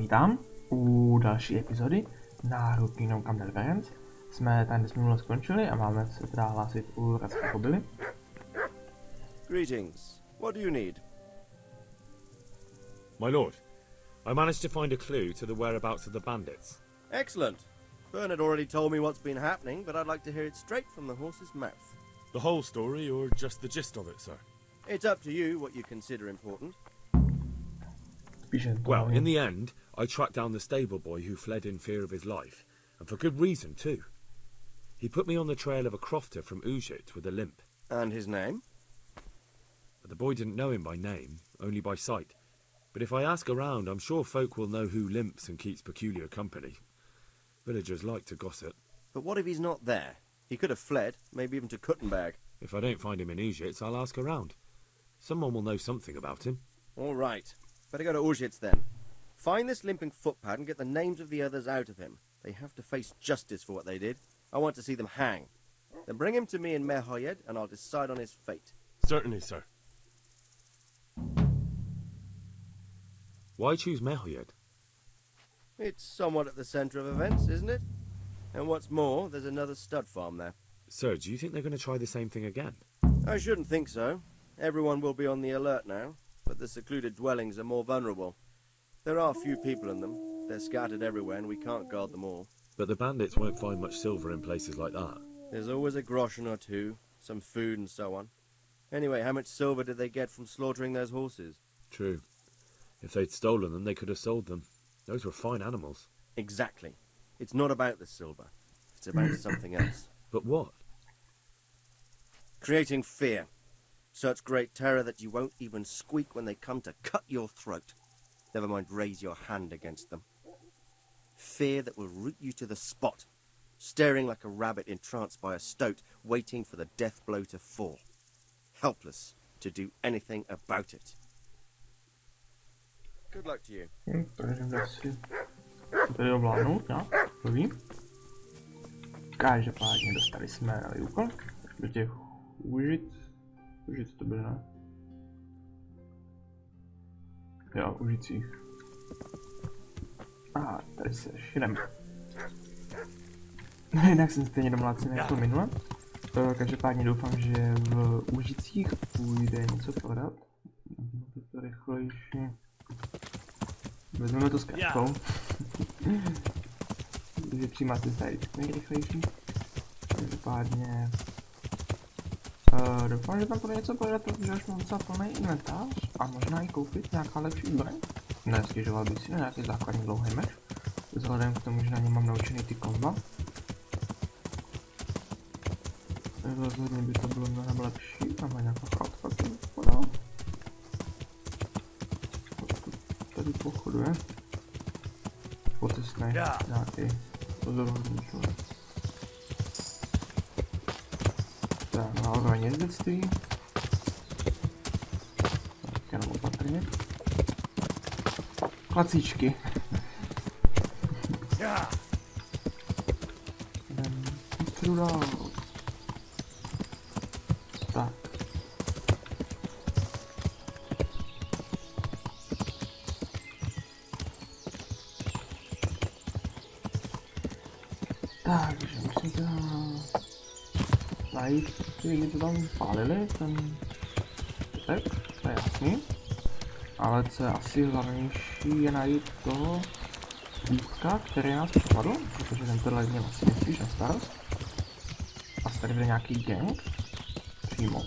vítám u další epizody na hru Kingdome Come Deliverance. Jsme tady minule skončili a máme se teda hlásit u Zrzka byli. Greetings. What do you need? My lord, I managed to find a clue to the whereabouts of the bandits. Excellent. Bernard already told me what's been happening, but I'd like to hear it straight from the horse's mouth. The whole story or just the gist of it, sir? It's up to you what you consider important. Well, in the end, I tracked down the stable boy who fled in fear of his life, and for good reason too. He put me on the trail of a crofter from Úžic with a limp. And his name? But the boy didn't know him by name, only by sight. But if I ask around, I'm sure folk will know who limps and keeps peculiar company. Villagers like to gossip. But what if he's not there? He could have fled, maybe even to Kuttenberg. If I don't find him in Úžic, I'll ask around. Someone will know something about him. All right. Better go to Úžic then. Find this limping footpad and get the names of the others out of him. They have to face justice for what they did. I want to see them hang. Then bring him to me in Mehojed and I'll decide on his fate. Certainly, sir. Why choose Mehojed? It's somewhat at the centre of events, isn't it? And what's more, there's another stud farm there. Sir, do you think they're going to try the same thing again? I shouldn't think so. Everyone will be on the alert now, but the secluded dwellings are more vulnerable. There are few people in them. They're scattered everywhere and we can't guard them all. But the bandits won't find much silver in places like that. There's always a groschen or two, some food and so on. Anyway, how much silver did they get from slaughtering those horses? True. If they'd stolen them, they could have sold them. Those were fine animals. Exactly. It's not about the silver. It's about something else. But what? Creating fear. Such great terror that you won't even squeak when they come to cut your throat. Never mind raise your hand against them. Fear that will root you to the spot, staring like a rabbit entranced by a stoat, waiting for the death blow to fall. Helpless to do anything about it. Good luck to you. Takže si tady ovládnout, no, dobrý. Každopádně dostali jsme nový úkol do těch Úžic to bylo, ne? Jo, Úžicích. A tady se šidem. Jinak jsem stejně domlácen jako minule. Každopádně doufám, že v Úžicích půjde něco prodat. To rychlejší. Vezmeme to s kartou. Takže přímá cesta je vždycky nejrychlejší. Každopádně doufám, že tam bude něco prodat, protože už mám docela plný inventář a možná i koupit nějaká lepší zbraň. Nestěžoval bych si na nějaký základní dlouhý meč, vzhledem k tomu, že na něm mám naučený ty komba. Rozhodně by to bylo mnohem lepší, tam má nějaká chatka, který podal. Tady pochoduje. Potisne nějaký pozoruhodný člověk. Tak, na úroveň jezdectví. Tak, jenom opatrně. Klacíčky. Půjdu dál. Tak. Takže musím teda najít, kdy to tam pálili, ten tak, to je jasný. Ale co je asi hlavnější je najít toho týpka, který nás přepadl, protože ten tohle měl asi spíš na starost. A tady bude nějaký gang, přímo.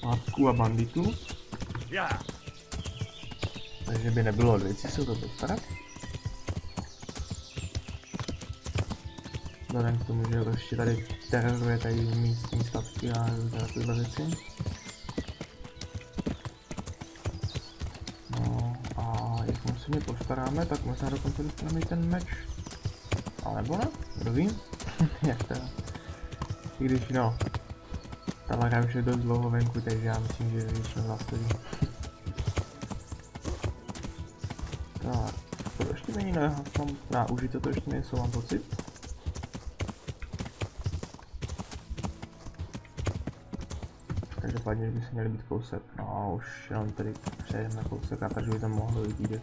Hladků a banditů. Takže by nebylo od věcí se to postarat. Vzhledem k tomu, že ještě tady teroruje tady místní statky a takové věci. No a jak moc se mě postaráme, tak možná dokonce dostaneme i ten meč. Ale nebo ne? Kdo ví? Jak to je? I když no, ta hra už je dost dlouho venku, takže já myslím, že jsme zastaví. Tak, to ještě není na užijete to ještě nejsou, mám pocit. Každopádně by se měli být kousek, no už jenom tady přejdeme na kousek a takže by tam mohlo být vidět.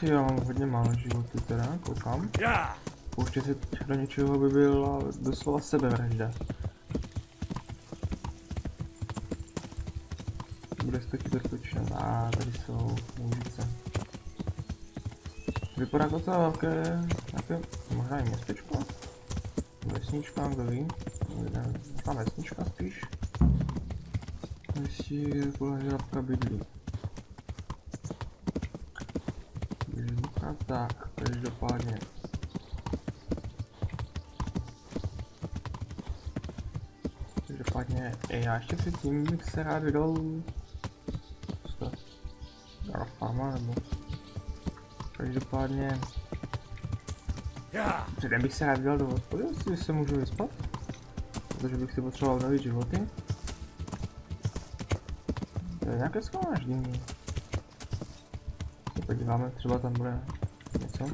si já mám hodně málo životy teda, koukám. Pouště si do něčeho by byla doslova sebevražda. Bude to kybertočné. A tady jsou Úžice. Vypadá to docela velké, nějaké, možná i městečko? Vesnička, kdo ví? Možná vesnička spíš. Jestli kulhavej bydlí. Tak, každopádně. Já ještě předtím bych se rád vydal Doufám, nebo každopádně předem bych se rád vydal do hospody, jestli se můžu vyspat, protože bych si potřeboval nový životy. To je nějaké shromáždění. Se podíváme, třeba tam bude něco.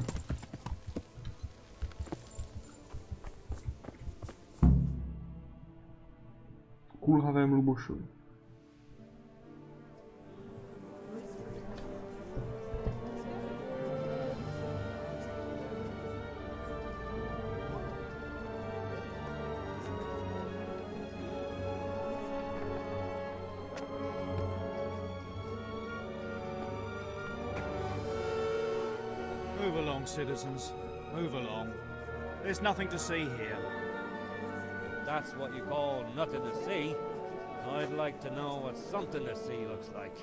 Kulhavém Lubošovi. Move along, citizens. Move along. There's nothing to see here. That's what you call nothing to see. I'd like to know what something to see looks like.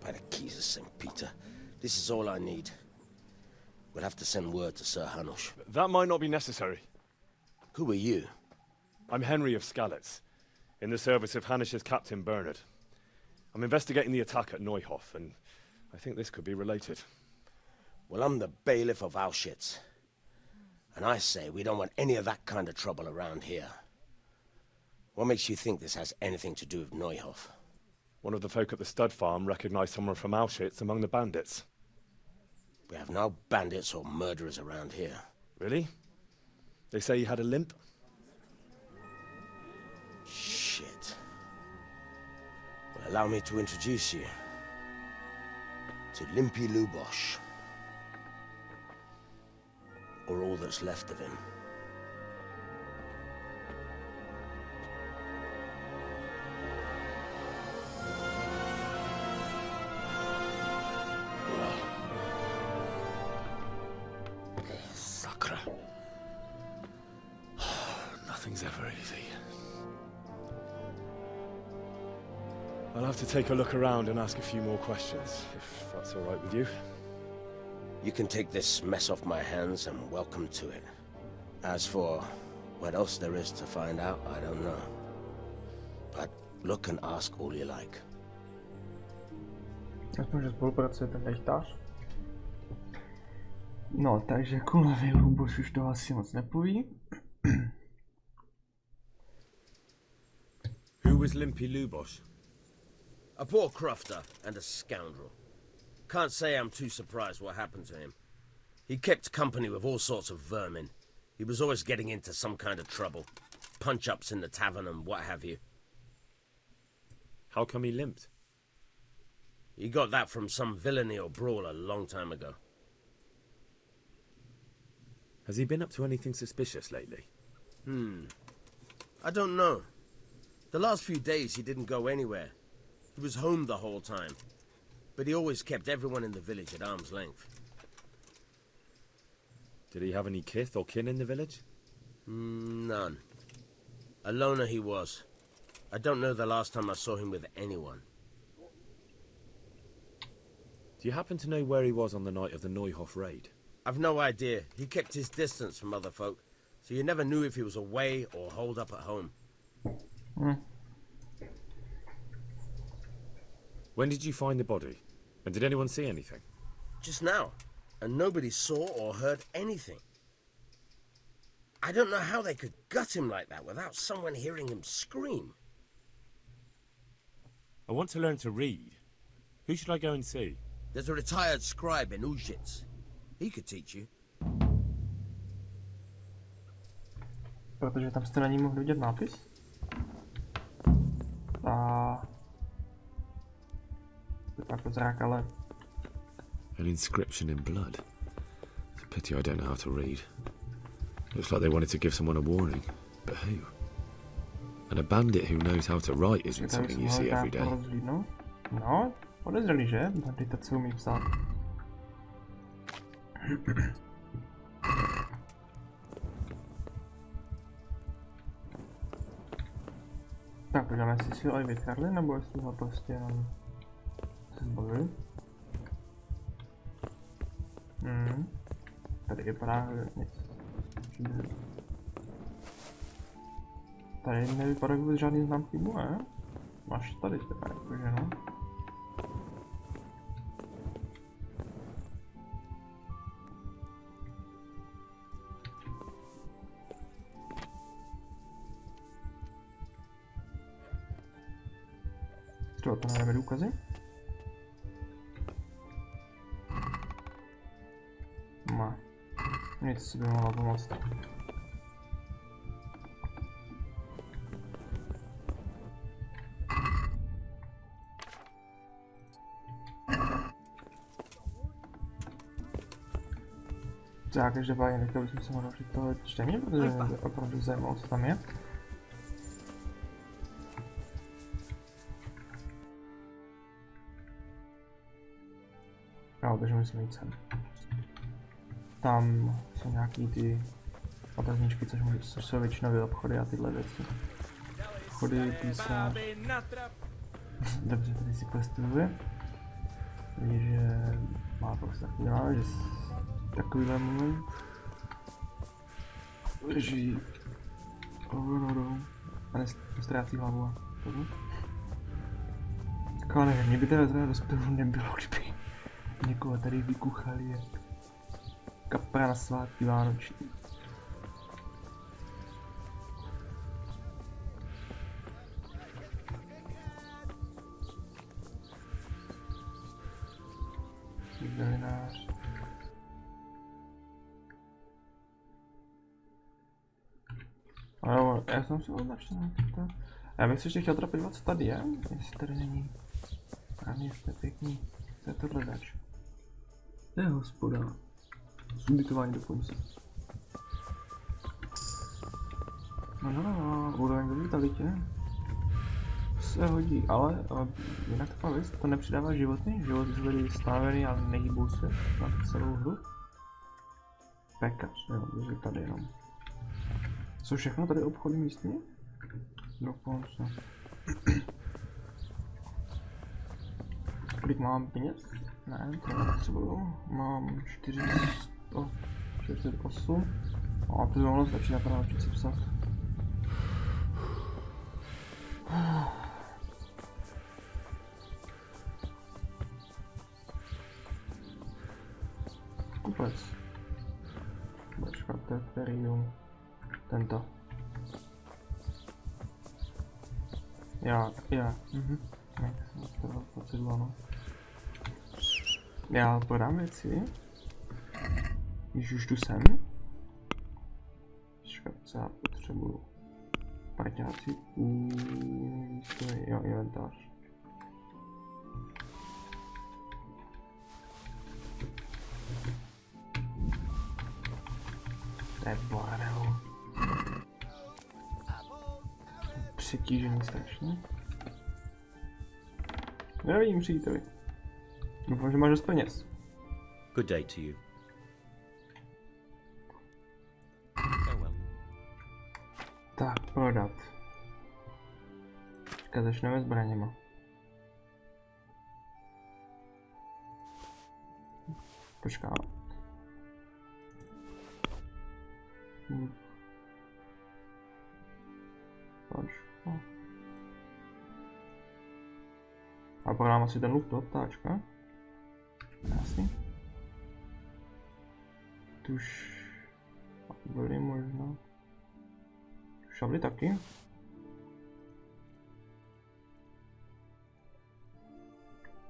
By the keys of St. Peter, this is all I need. We'll have to send word to Sir Hanush. That might not be necessary. Who are you? I'm Henry of Skalitz, in the service of Hanush's Captain Bernard. I'm investigating the attack at Neuhof, and I think this could be related. Well, I'm the bailiff of Auschwitz. And I say we don't want any of that kind of trouble around here. What makes you think this has anything to do with Neuhof? One of the folk at the stud farm recognized someone from Auschwitz among the bandits. We have no bandits or murderers around here. Really? They say he had a limp? Shit. Well, allow me to introduce you to Limpy Luboš. Or all that's left of him. Sakra. Nothing's ever easy. I'll have to take a look around and ask a few more questions, if that's all right with you. You can take this mess off my hands and welcome to it. As for what else there is to find out, I don't know. But look and ask all you like. Aspoň, že spolupracuje ten dechtář. No, takže kulhavej Luboš už to asi moc nepoví. Who was Limpy Luboš? A poor crofter and a scoundrel. Can't say I'm too surprised what happened to him. He kept company with all sorts of vermin. He was always getting into some kind of trouble. Punch-ups in the tavern and what have you. How come he limped? He got that from some villainy or brawl a long time ago. Has he been up to anything suspicious lately? I don't know. The last few days he didn't go anywhere. He was home the whole time. But he always kept everyone in the village at arm's length. Did he have any kith or kin in the village? None. A loner he was. I don't know the last time I saw him with anyone. Do you happen to know where he was on the night of the Neuhof raid? I've no idea. He kept his distance from other folk, so you never knew if he was away or holed up at home. When did you find the body? And did anyone see anything? Just now, and nobody saw or heard anything. I don't know how they could gut him like that without someone hearing him scream. I want to learn to read. Who should I go and see? There's a retired scribe in Úžic. He could teach you. Protože tam jste na ní mohli vidět nápis. A... Vypadá to zrák, ale An inscription in blood. It's a pity I don't know how to read. Looks like they wanted to give someone a warning. But who? And a bandit who knows how to write isn't something you see every day. No, podezřelý, že? Bandita, co umí psát. Tak, podíváme, jestli si ho aj vykradli, nebo jestli ho prostě jenom se zbavili. Tady vypadá nic. Tady nevypadá vůbec žádný známky boje. Máš tady teda, jakože no. Třeba to nedáme důkazy? Má. Nic si by mohla pomoct. Já každopádně nechtěl bych se naučit tohle čtení, protože mě opravdu zajímalo, co tam je. Jo, takže musím jít sem. Tam jsou nějaký ty otazníčky, což jsou většinou obchody a tyhle věci. Obchody, písař. Dobře, tady si questuje. Vidíš, že má prostě takový dále, že takovýhle moment. Leží rovnou a nestrácí hlavu a tohle. Tak ale nevím, mě by teda zrovna dospělo nebylo, kdyby někoho tady vykuchali jak kapra na svátky vánoční. Zelinář. Ano, já jsem si označil. Já bych se ještě chtěl teda podívat, co tady je, jestli tady není. Právě jste pěkný. Co je tohle zač? To je hospoda. Subitování dokonce. No, úroveň do vitalitě. Se hodí, ale jinak taková věc, to nepřidává životy. Životy jsou tady stavený, ale nehýbou se na celou hru. Pekař, jo, takže tady jenom. Co všechno tady obchodní místně? Dokonce. Kolik mám peněz? Ne, to nepotřebuju. Mám 448. A to by mohlo stačit na naučit si psat. Kupec. Počkat, kterého. Tento. Já. Ne, to jsem no. Já podám věci. Když už tu jsem. Počkat, co já potřebuju. Parťáci. Jo, inventář. To je bordel. Přetížený strašně. Nevím, příteli. Doufám, že máš dost peněz. Good day to you. Tak, prodat. Teďka začneme zbraněma. Počkat. A prodám asi ten luk do ptáčka. Jasný. Tuž byly možná. Šavly taky.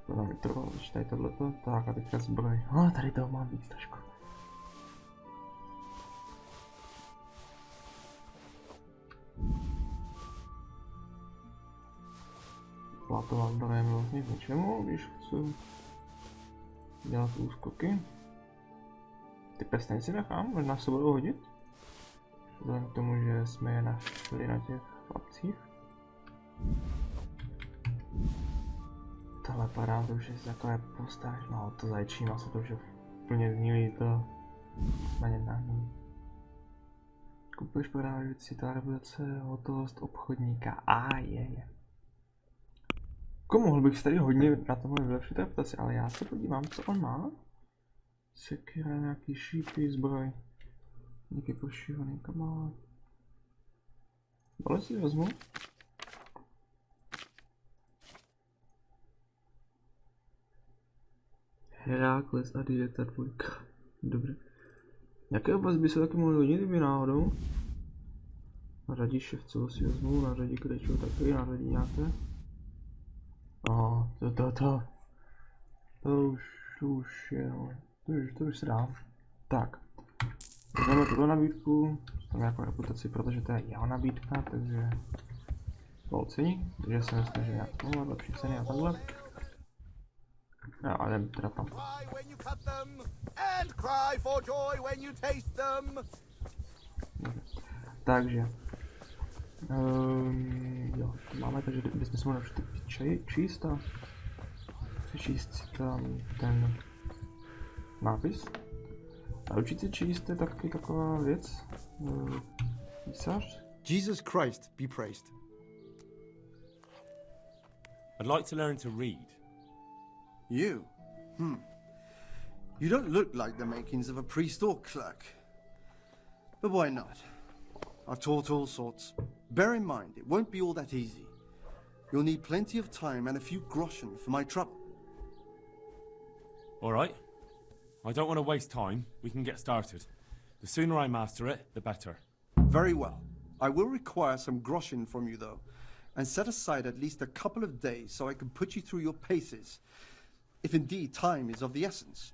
Prodám vytrval, tady tohleto. Tak a teďka zbroj. Tady toho mám víc trošku. Platová zbraň je vlastně k ničemu, když chci. dělat úskoky. Ty pesteny si nechám, možná se budou hodit. Vzhledem k tomu, že jsme je našli na těch chlapcích. Tohle padá, to už je takové postáž, no to zajčí maso, to už je úplně znílý, to na ně náhnu. Kupuješ, prodáváš věci, ta reputace, hotovost obchodníka, je. Mohl bych se tady hodně na tomhle vylepšit reputaci, ale já se podívám, co on má. Sekira, nějaký šípy, zbroj. Nějaký pošívaný kamál. Ale si vezmu. Herakles a Dideta 2. Dobře. Jaké oblast by se taky mohly hodit, kdyby náhodou? Na řadí ševcov si vezmu, na řadí krečů taky, na řadí nějaké. To už je, to už se dá. Tak. Vezmeme tuto nabídku, tam nějakou reputaci, protože to je jeho nabídka, takže to ocení, takže si myslím, že nějak tohle, lepší ceny a takhle. No, ale jdem teda tam. Takže. Jo, máme, takže bychom se mohli číst a přečíst si tam ten nápis. A učit si číst je taky taková věc. Písař. Jesus Christ be praised. I'd like to learn to read. You? You don't look like the makings of a priest or clerk. But why not? I've taught all sorts. Bear in mind, it won't be all that easy. You'll need plenty of time and a few groschen for my trouble. All right. I don't want to waste time. We can get started. The sooner I master it, the better. Very well. I will require some groschen from you, though, and set aside at least a couple of days so I can put you through your paces, if indeed time is of the essence.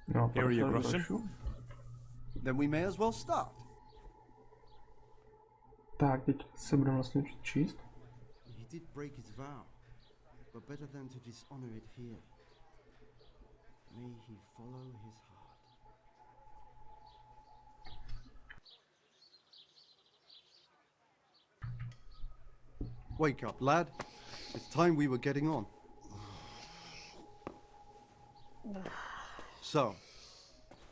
No, here are your groschen. Then we may as well start. Tak, teď se budeme vlastně číst. He did break his vow, but better than to dishonor it here. May he follow his heart. Wake up, lad. It's time we were getting on. So,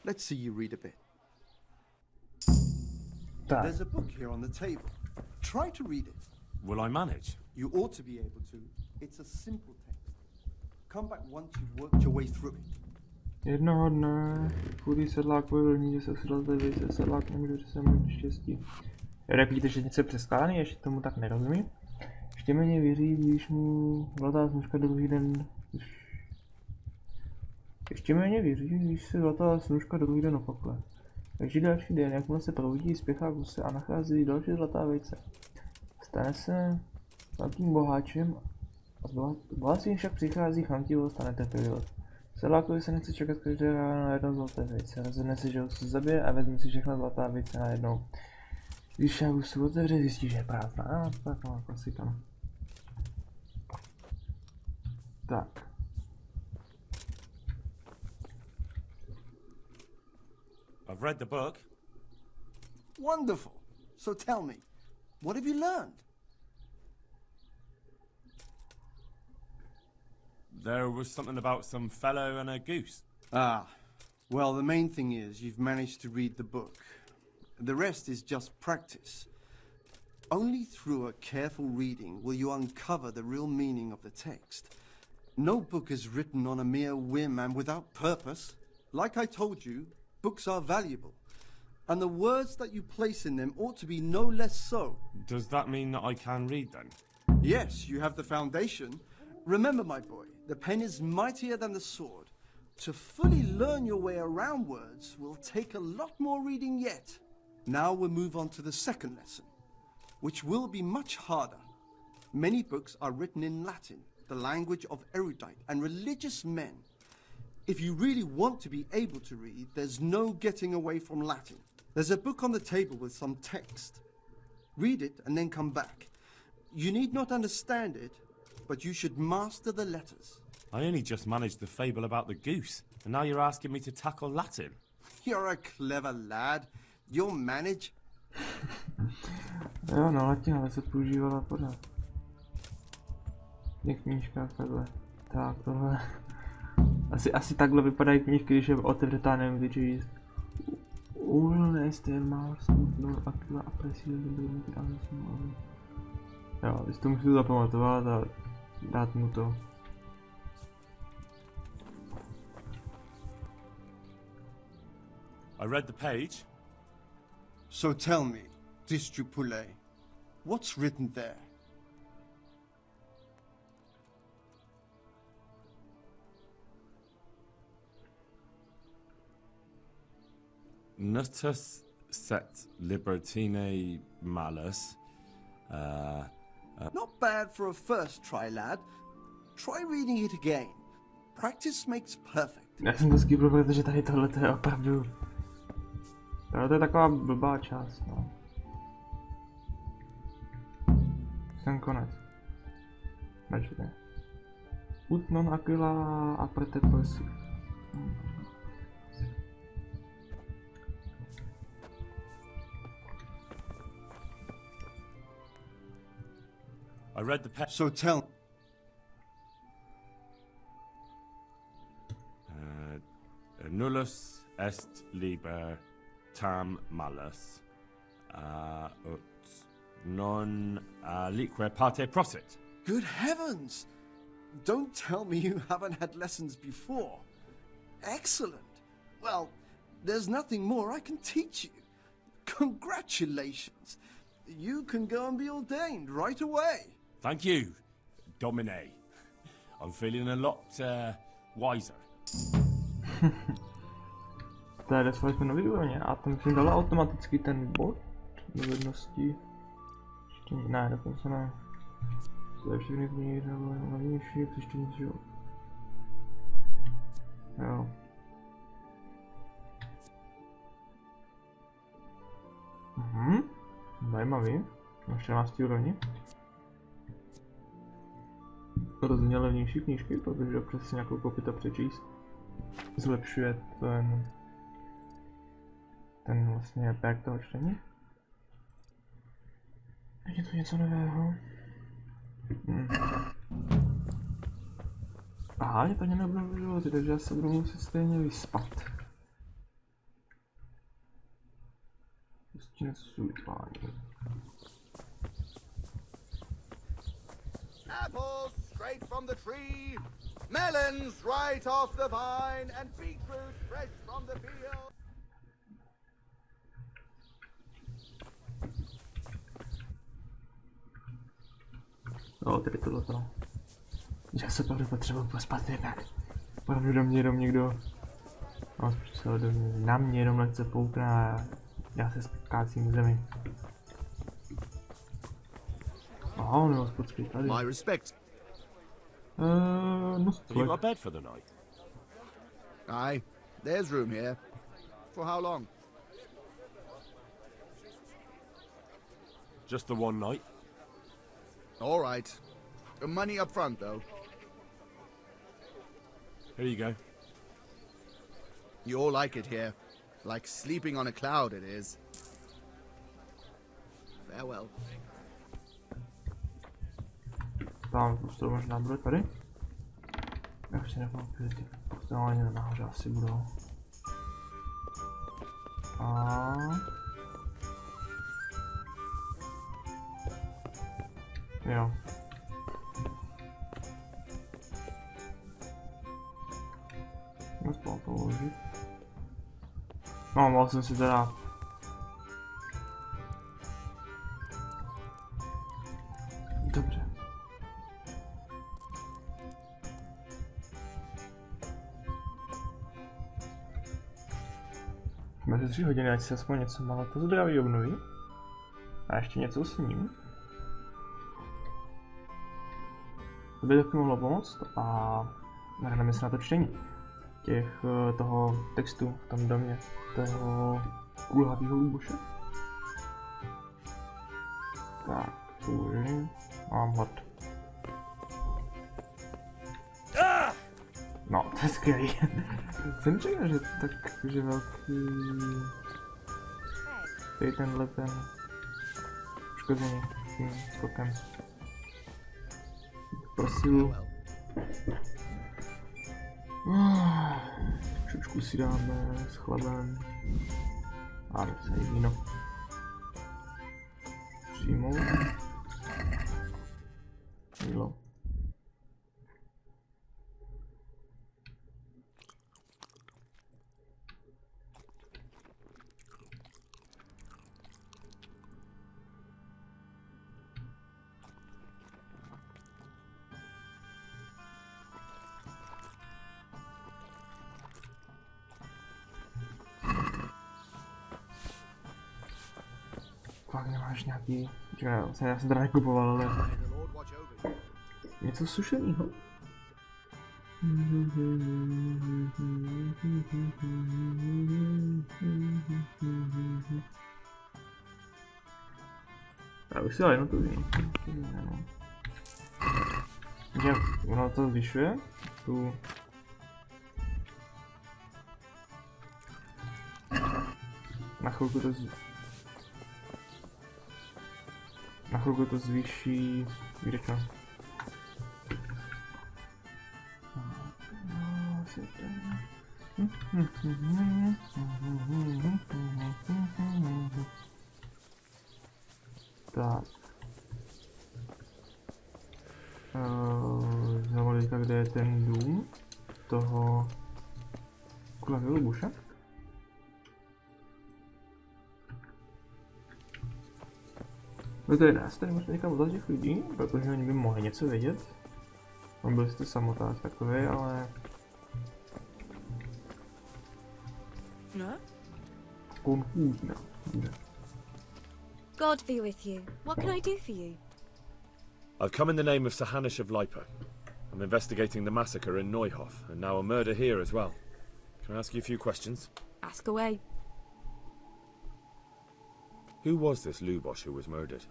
let's see you read a bit. Tak. There's a book here on the table. Try to read it. Will I manage? You ought to be able to. It's a simple text. Come back once you've worked your way through it. Jednoho dne chudý sedlák pověděl, že se vsedl té vejce, sedlák nemůže přesáhnout štěstí. Jak vidíte, že něco je přeskládaný, ještě tomu tak nerozumí. Ještě méně věří, když mu zlatá snužka druhý den... Ještě méně věří, když se zlatá snužka druhý den opakuje. Takže další den, jakmile se probudí, spěchá k huse a nachází další zlatá vejce. Stane se velkým boháčem a s bohatstvím však přichází chamtivost a netrpělivost. Sedlákovi se nechce čekat každé ráno na jedno zlaté vejce. Rozhodne se, že ho se zabije a vezme si všechna zlatá vejce najednou. Když však husu otevře, zjistí, že je prázdná. Tak no, klasika. No. Tak. I've read the book. Wonderful. So tell me, what have you learned? There was something about some fellow and a goose. Ah, well, the main thing is you've managed to read the book. The rest is just practice. Only through a careful reading will you uncover the real meaning of the text. No book is written on a mere whim and without purpose. Like I told you, books are valuable, and the words that you place in them ought to be no less so. Does that mean that I can read then? Yes, you have the foundation. Remember, my boy, the pen is mightier than the sword. To fully learn your way around words will take a lot more reading yet. Now we'll move on to the second lesson, which will be much harder. Many books are written in Latin, the language of erudite and religious men. If you really want to be able to read, there's no getting away from Latin. There's a book on the table with some text. Read it and then come back. You need not understand it, but you should master the letters. I only just managed the fable about the goose, and now you're asking me to tackle Latin. You're a clever lad. You'll manage. Jo, no latina se používala pořád. V těch knížkách takhle. Tak, tohle. Asi takhle vypadají knížky, když je otevřetá, nevím, kdy číst. Úžilné jste má smutnou aktiva a presílně byli mít dále smlouvu. Jo, když to musíte zapamatovat a dát mu to. I read the page. So tell me, Distupule, what's written there? Nutus set libertine malus. Not bad for a first try, lad. Try reading it again. Practice makes perfect. Já jsem to skipl, protože tady tohle je opravdu... To je taková blbá část, no. Ten konec. Nečte. Ut non aquila aperte poesi. I read the page. So tell... Nullus est liber tam malus, ut non lique parte prosit. Good heavens! Don't tell me you haven't had lessons before. Excellent. Well, there's nothing more I can teach you. Congratulations. You can go and be ordained right away. Thank you, Domine. I'm feeling a lot wiser. Tady dostali jsme nový úrovně a tam jsem dala automaticky ten bod dovedností. Ještě ne, dokonce ne. To je všechny knihy, hlavnější, přečtení si jo. Jo. Zajímavý. Na 14. úrovni. Rozhodně levnější knížky, protože občas si nějakou kopii to přečíst. Zlepšuje ten vlastně efekt toho čtení. Je to něco nového? Aha, je to nebylo životy, takže já se budu muset stejně vyspat. Prostě nesůjtvání. Apples straight from the tree, melons right off the vine, and beetroot fresh from the field. No, tady tohleto. Já se pravdu potřebuji pospat jednak. Pravdu do mě jenom někdo... No, spíš na mě jenom lehce poukne a já se skácím v zemi. Aha, no, hospodský tady. My respect. No, Have you got a bed for the night? Aye, there's room here. For how long? Just the one night? All right. Money up front, though. Here you go. You all like it here. Like sleeping on a cloud, it is. Farewell. Tam prostě možná bude tady. Já už si nepamatuju, ty postelání nahoře asi budou. A... Jo. Nespal to uložit. No, mohl jsem si teda... Dobře. Mezi 3 hodiny, ať se aspoň něco malo to zdraví obnoví. A ještě něco s ním. To by taky mohlo pomoct a nahrneme se na to čtení. Toho textu v tom domě, toho kulhavého Luboše. Tak, mám hlad. to je skvělý. Jsem čekal, že takže velký... Tady tenhle ten... Škozený tím skokem. Prosilu. Čučku si dáme s chlebem. A se víno. Přijmout. Jídlo. Fakt nemáš nějaký... Čekaj, já jsem teda nekupoval, ale... Něco sušenýho? Já bych si dal jedno to víno. Takže ono to zvyšuje tu... Na chvilku to zvýší... Výrečno. Tak. Znovu teďka, kde je ten dům toho kulhavého Luboše. No to je nás, tady možná někam vzal těch lidí, protože oni by mohli něco vědět. On byl jste samotář takový, ale... No? Konfúzna. God be with you. What can I do for you? I've come in the name of Sir Hanish of Lipa. I'm investigating the massacre in Neuhof, and now a murder here as well. Can I ask you a few questions? Ask away. Who was this Luboš who was murdered?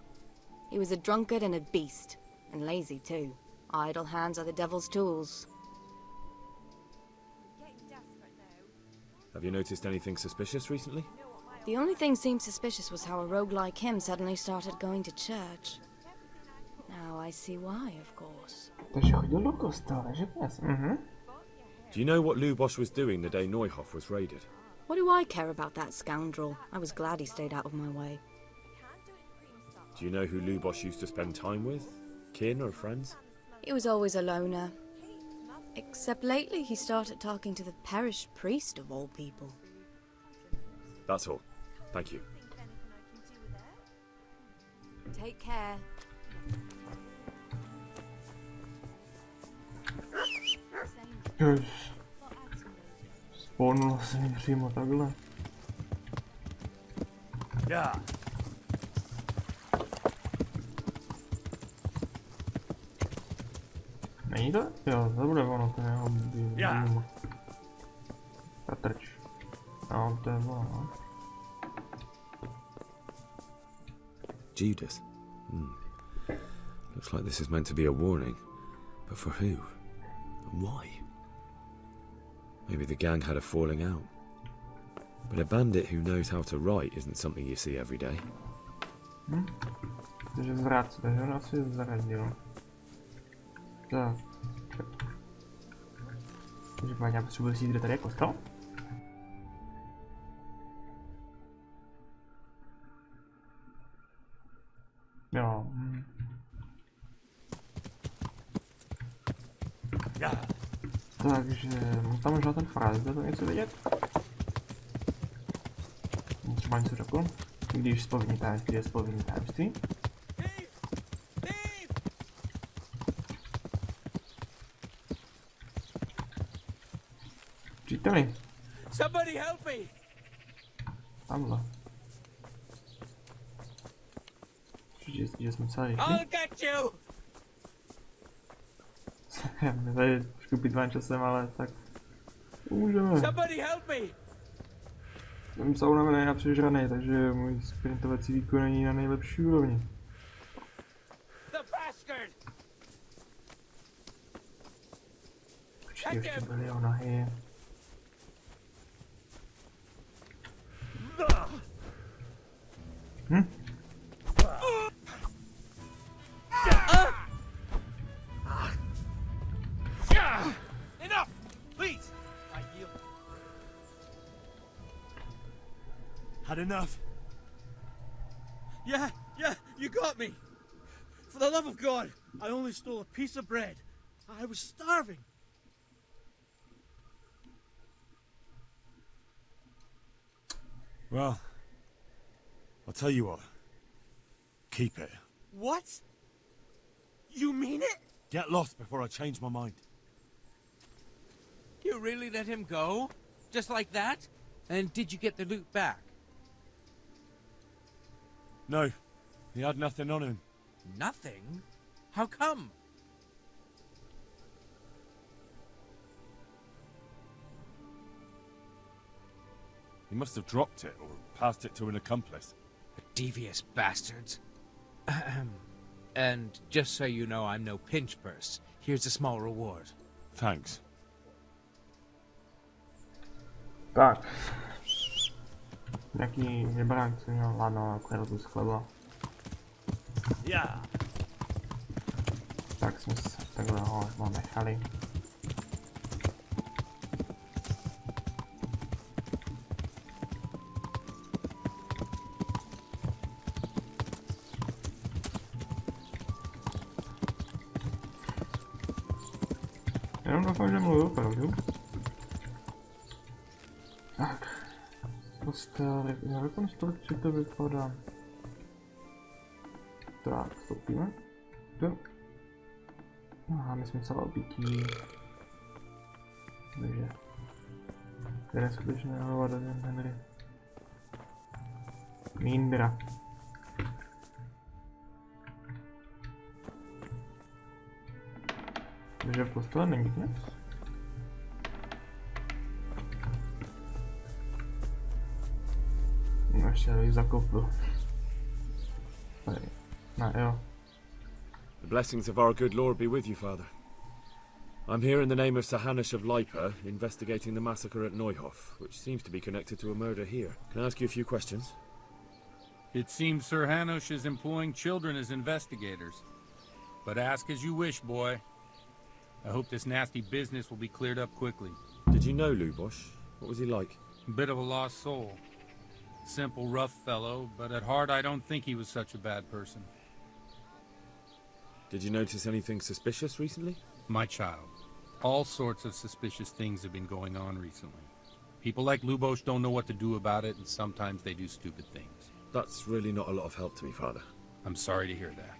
He was a drunkard and a beast. And lazy too. Idle hands are the devil's tools. Have you noticed anything suspicious recently? The only thing seemed suspicious was how a rogue like him suddenly started going to church. Now I see why, of course. Takže chodil do kostela, že dnes? Do you know what Luboš was doing the day Neuhof was raided? What do I care about that scoundrel? I was glad he stayed out of my way. Do you know who Luboš used to spend time with? Kin or friends? He was always a loner. Except lately he started talking to the parish priest of all people. That's all. Thank you. Take care. Spolnul se mi přímo takhle. Yeah. Není to? Jo, to bude ono, to jeho bývá. Patrč. No, to je ono, no. Judas. Looks like this is meant to be a warning. But for who? And why? Maybe the gang had a falling out. But a bandit who knows how to write isn't something you see every day. Takže zvrat, takže on asi zradil. Tak. Takže páně, já potřebuji si jít, kde tady je kostel? Jo. Takže, tam možná ten fráz, jde to něco vidět? Třeba něco řekl? Když spovědní tajemství je spovědní tajemství. Příteli. Somebody help me! Tamhle. Že jsme celý I'll get you! Já mě tady trošku pitván časem, ale tak... Můžeme. Somebody help me! Jsem saunavený a přežranej, takže můj sprintovací výkon není na nejlepší úrovni. Počkej, ještě byly o nohy. Enough! Please! I yield. Had enough? Yeah, you got me. For the love of God, I only stole a piece of bread. I was starving. Well, I'll tell you what. Keep it. What? You mean it? Get lost before I change my mind. You really let him go? Just like that? And did you get the loot back? No, he had nothing on him. Nothing? How come? He must have dropped it or passed it to an accomplice. The devious bastards. And just so you know, I'm no pinch purse. Here's a small reward. Thanks. Tak. Nějaký vybrání, co měl lano, akorát tu skleba. Yeah. Tak jsme se takhle ho nechali. Jenom doufám, že mluví opravdu. Tak. Rekonstrukci to vypadá. Tak, vstoupíme. Jo. Aha, my jsme celé obytí. Takže. Kde je skutečně hlava Henry. Mindra. Takže v kostele není nic. No ještě tady zakopl. Tady. No jo. The blessings of our good Lord be with you, Father. I'm here in the name of Sir Hanush of Lipa, investigating the massacre at Neuhof, which seems to be connected to a murder here. Can I ask you a few questions? It seems Sir Hanush is employing children as investigators. But ask as you wish, boy. I hope this nasty business will be cleared up quickly. Did you know Luboš? What was he like? A bit of a lost soul. Simple, rough fellow, but at heart I don't think he was such a bad person. Did you notice anything suspicious recently? My child, all sorts of suspicious things have been going on recently. People like Luboš don't know what to do about it, and sometimes they do stupid things. That's really not a lot of help to me, Father. I'm sorry to hear that.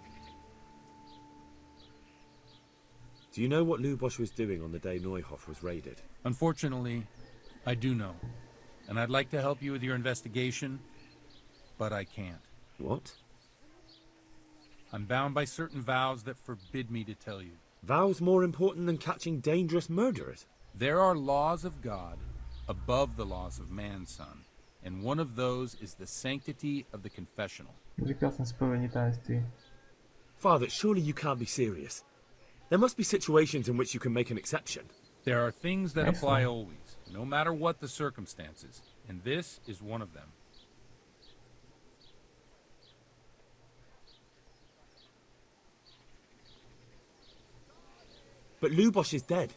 Do you know what Luboš was doing on the day Neuhof was raided? Unfortunately, I do know. And I'd like to help you with your investigation, but I can't. What? I'm bound by certain vows that forbid me to tell you. Vows more important than catching dangerous murderers? There are laws of God above the laws of man, son. And one of those is the sanctity of the confessional. Father, surely you can't be serious. There must be situations in which you can make an exception. There are things that apply always, no matter what the circumstances, and this is one of them. But Luboš is dead.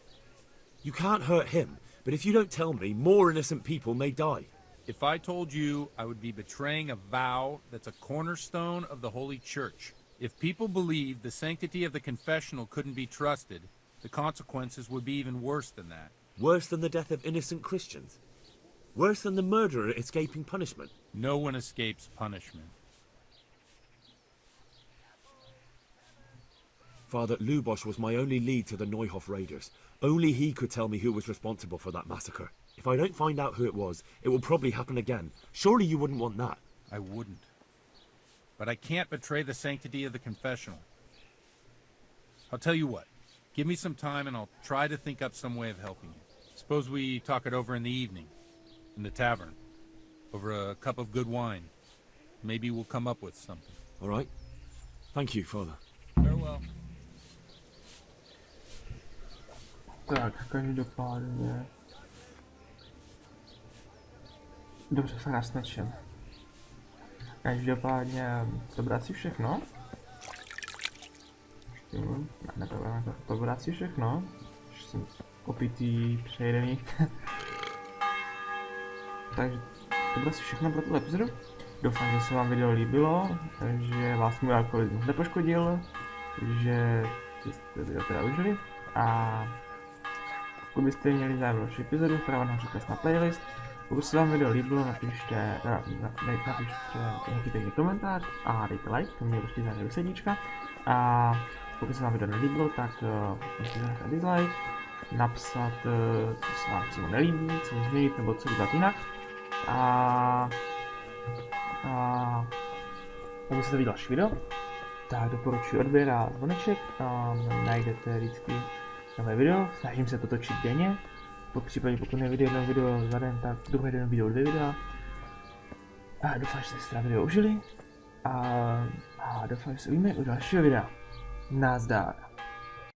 You can't hurt him, but if you don't tell me, more innocent people may die. If I told you, I would be betraying a vow that's a cornerstone of the Holy Church. If people believed the sanctity of the confessional couldn't be trusted, the consequences would be even worse than that. Worse than the death of innocent Christians? Worse than the murderer escaping punishment? No one escapes punishment. Father, Luboš was my only lead to the Neuhof raiders. Only he could tell me who was responsible for that massacre. If I don't find out who it was, it will probably happen again. Surely you wouldn't want that. I wouldn't. But I can't betray the sanctity of the confessional. I'll tell you what. Give me some time and I'll try to think up some way of helping you. Suppose we talk it over in the evening, in the tavern, over a cup of good wine. Maybe we'll come up with something. All right. Thank you, Father. Farewell. Tak, každopádně... Dobře, se nás nečem. Každopádně, to bude asi všechno. Ne, to bude asi všechno. Už jsem opitý, přejedený. Takže to bude asi všechno pro tuhle epizodu. Doufám, že se vám video líbilo, že vás můj alkoholismus nepoškodil, že jste video teda užili a pokud byste měli zájem další epizodu, vpravo nahoře na playlist. Pokud se vám video líbilo, napište nějaký pěkný komentář a dejte like, to mě určitě zájem do sedíčka. A pokud se vám video nelíbilo, tak můžete zanechat dislike, napsat, co se vám přímo nelíbí, co změnit nebo co udělat jinak. A pokud jste viděli další video, tak doporučuji odběr a zvoneček, najdete vždycky nové video, snažím se to točit denně, po případě pokud nevyjde jedno video za den, tak druhý den video 2 videa. A doufám, že jste si video užili a doufám, že se uvidíme u dalšího videa. Nazdar.